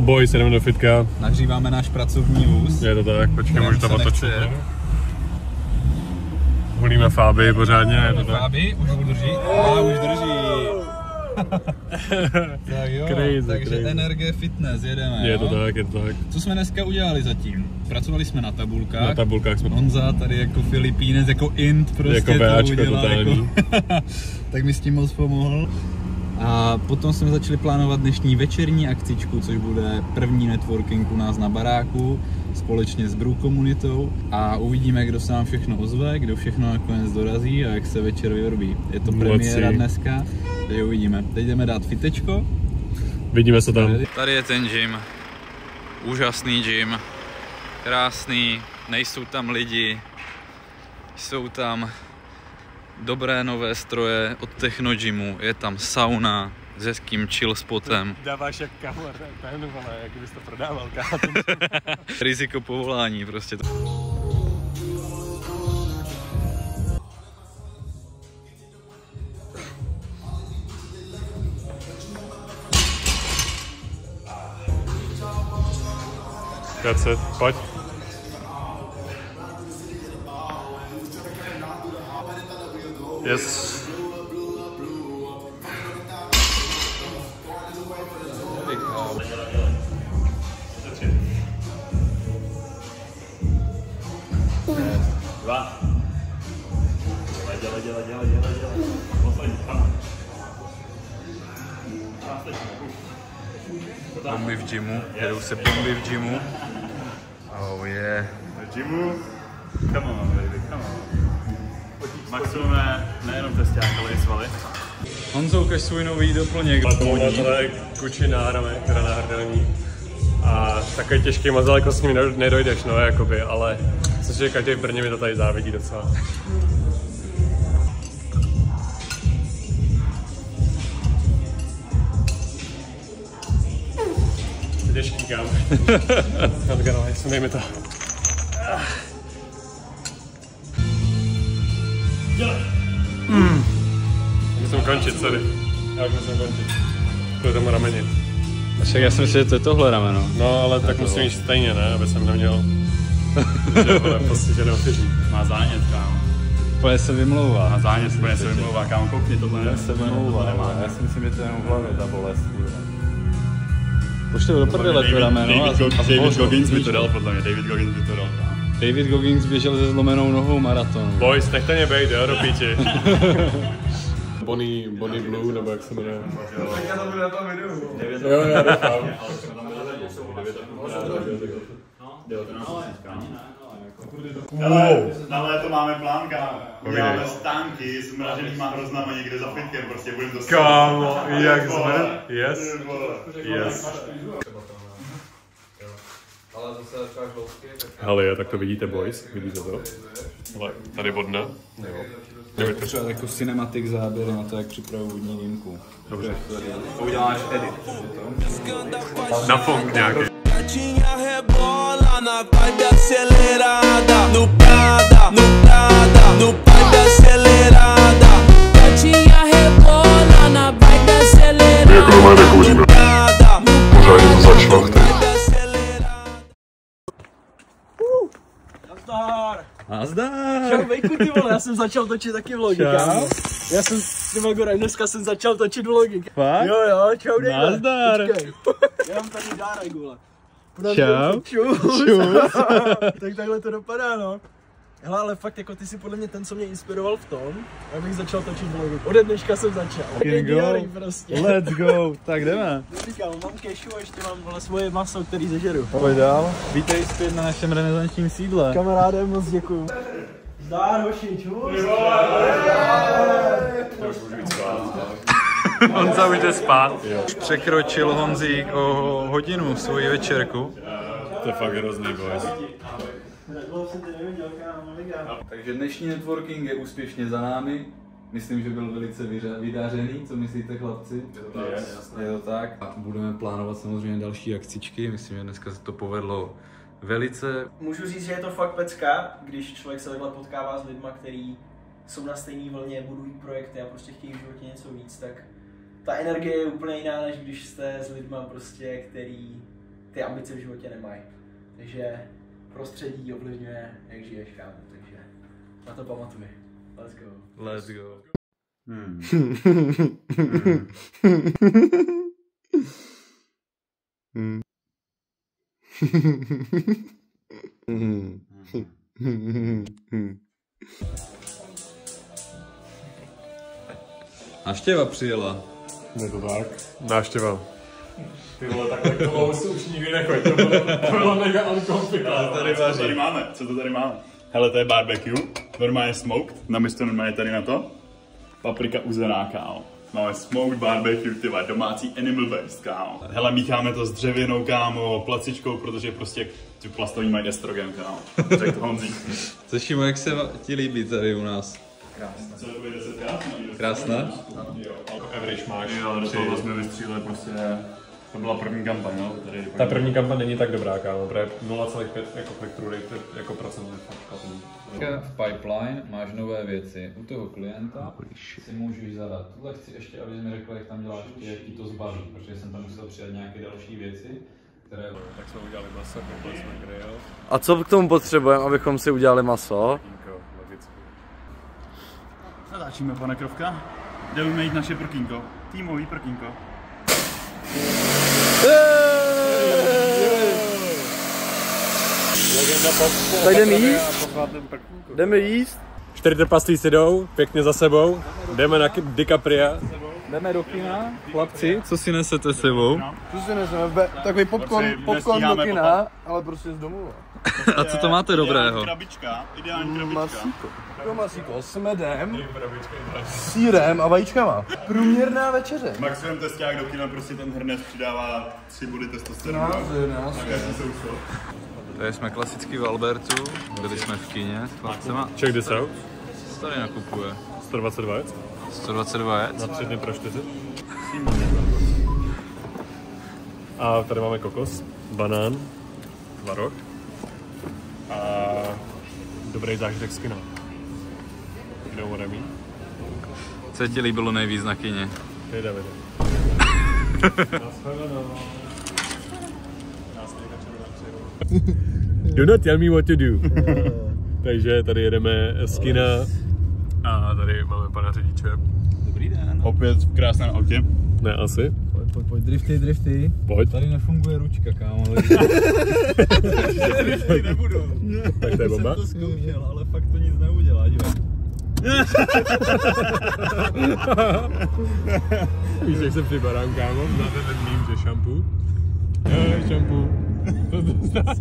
Boys, jdeme do fitka. Nahříváme náš pracovní vůz. Je to tak, počkej, můžu to otočit. Hulíme Fáby pořádně, je to tak. Fáby, už drží. Už drží. Tak jo, takže energie fitness, jedeme. Je to tak, je to tak. Co jsme dneska udělali zatím? Pracovali jsme na tabulkách. Na tabulkách jsme. Honza tady jako Filipínec, jako Int prostě jako to udělal. Jako tak mi s tím moc pomohl. A potom jsme začali plánovat dnešní večerní akcičku, což bude první networking u nás na baráku, společně s Brew komunitou a uvidíme, kdo se nám všechno ozve, kdo všechno nakonec dorazí a jak se večer vyrobí. Je to premiéra dneska, takže uvidíme. Teď jdeme dát fitečko. Vidíme se tam. Tady je ten gym. Úžasný gym. Krásný, nejsou tam lidi, jsou tam dobré nové stroje od Technogymu, je tam sauna s hezkým chill spotem. Dáváš jak kamor, ten vole, jak bys to prodával, Riziko povolání prostě. That's it, pojď. Yes. Dva. Dělej. Poslední. Bomby v gymu, jedou se bomby v gymu. Oh yeah. V gymu. Come on, baby, come on. Maximum nejenom testák, ale i svaly. Honzo, ukaž svůj nový doplněk. Tohle je kuči náramek, teda náhrdelní. A takový těžký moc daleko s nimi nedojdeš, no jakoby, ale myslím, že každý v Brně mi to tady závidí docela. Těžký kam. Nadganové, dej mi to. Musím končit, sorry. Já už musím končit. Kvůli tomu rameni. Však já si myslím, že to je tohle rameno. No, ale tak musím jít stejně, ne? Aby jsem neměl postiženou fyří. Má zánět, kámo. Úplně se vymlouvá. Má zánět, úplně se vymlouvá, kámo, koukni tohle. Já se vymlouvá, já si myslím, že to je jenom v hlavě ta bolest. Už to do prdele to rameno a David Goggins by to dal, podle mě, David Goggins by to dal, kámo. David Goggins běžel se zlomenou nohou maratonu. Boys, nechte mě bejt, jo, do píči. Bonnie Blue, nebo jak se jmenuje. Tak já to budu na tom videu. Jo, já doufám. Na léto máme plán, kámo. Uděláme stánky s mraženýma hroznama někde za fitkem, prostě budeme to... Kámo, jak jsme? Yes. Hele, tak to vidíte, boys, vidíte to? Ale tady vodna, jo. Třeba jako cinematic záběry na to, jak připravuju vodní dýmku. Dobře. To uděláš edit. Na funk nějaký. Gatinha rebola na vibe acelerada, no Prada, no vibe acelerada. Gatinha rebola na vibe acelerada, no Prada, no vibe acelerada. Nazdar! Čau, vejku, ty vole, já jsem začal točit taky vlogy, kámo. Já jsem, ty Magoraj, dneska jsem začal točit vlogy. Fakt? Jo, čau, dejle. Nazdar! Počkej, já mám tady dárek, vole. Čau. Čus. Tak takhle to dopadá, no. Hele, ale fakt, jako ty jsi podle mě ten, co mě inspiroval v tom, abych začal točit vlogy. Ode dneška jsem začal. Prostě. Let's go, tak jdeme. Říkám, mám kešu a ještě mám vole svoje maso, který zežeru. Pojď dál. Vítej zpět na našem renesančním sídle. Kamaráde, moc děkuju. Zdár, hoši, čus. Honza už jde spát. Už překročil Honzík o hodinu svoji večerku. To je fakt hrozný, boys. Takže dnešní networking je úspěšně za námi. Myslím, že byl velice vydařený, co myslíte, chlapci? Je to tak. A budeme plánovat samozřejmě další akcičky. Myslím, že dneska se to povedlo velice... Můžu říct, že je to fakt pecka, když člověk se takhle potkává s lidma, kteří jsou na stejné vlně, budují projekty a prostě chtějí v životě něco víc, tak ta energie je úplně jiná, než když jste s lidma prostě, který ty ambice v životě nemají. Takže prostředí ovlivňuje, jak žiješ, kámo, takže na to pamatuj. Let's go. Let's go. Návštěva přijela. Je to tak? Návštěva. Ty vole, takhle k tomu už nikdy nechoď, to bylo mega uncomfortable. Co to tady máme? Hele, to je barbecue, normálně smoked, namísto normálně tady na to. Paprika uzená, kámo. Máme smoked barbecue, tyva, domácí animal based, kámo. Hele, mícháme to s dřevěnou, kámo, placičkou, protože prostě ty plastový mají estrogen, kámo. Řekl to Honzík. Co Šimo, jak se ti líbí tady u nás? Krásné. Co to bude 10krát? Krásné? Jo, average máš. Jo, do toho jsme vystříleli prostě, to byla první kampaň, no? Tady Ta první kampaň není tak dobrá, kámo, protože 0,5 jako click-through rate jako procent je fakt špatný. V pipeline máš nové věci. U toho klienta si můžeš zadat. Tohle chci ještě, abys mi řekl, jak tam děláš, jak ti to zbaví, protože jsem tam musel přidat nějaké další věci, které... Tak jsme udělali maso, koupili jsme grill. A co k tomu potřebujeme, abychom si udělali maso? Logicky. Natáčíme, pane Krovka. Jdeme jít naše prkínko. Týmový prkínko. Tak jdeme jíst? Jdeme jíst? 4 trpastlí si jdou, pěkně za sebou. Jdeme na DiCapria. Jdeme do kina, chlapci, co si nesete sebou? Co si neseme? Takový popcorn do kina, ale prostě z domů. A co to máte dobrého? Krabička, ideální krabička. Masíko. To masíko s medem, sýrem a vajíčkama. Průměrná večeře. Maximum testák do kina, prostě ten hrnec přidává 3 body testosteronu. Tady jsme klasicky v Albertu, byli jsme v kině s chlapcema. Check this out. Co tady nakupuje? 120 vajec. 122 vajec? Na 3 dny pro 4. A tady máme kokos, banán, tvaroh a dobrý zážitek z kina. You know what I mean? Co ti líbilo nejvíc na kině? Hej, Davide. Do not tell me what to do. Takže tady jedeme z kina a tady máme pana řidiče. Dobrý den. Opět v krásném autě. Ne, asi. Pojď, drifty. Pojď. Tady nefunguje ručka, kámo. Drifty nebudou. Tak to je bomba. Jsem to zkoušel, ale fakt to nic neudělá, dívej. Víš, jak se připadám, kámo? Znáte ten mím, že šampu? Šampu. To znáš.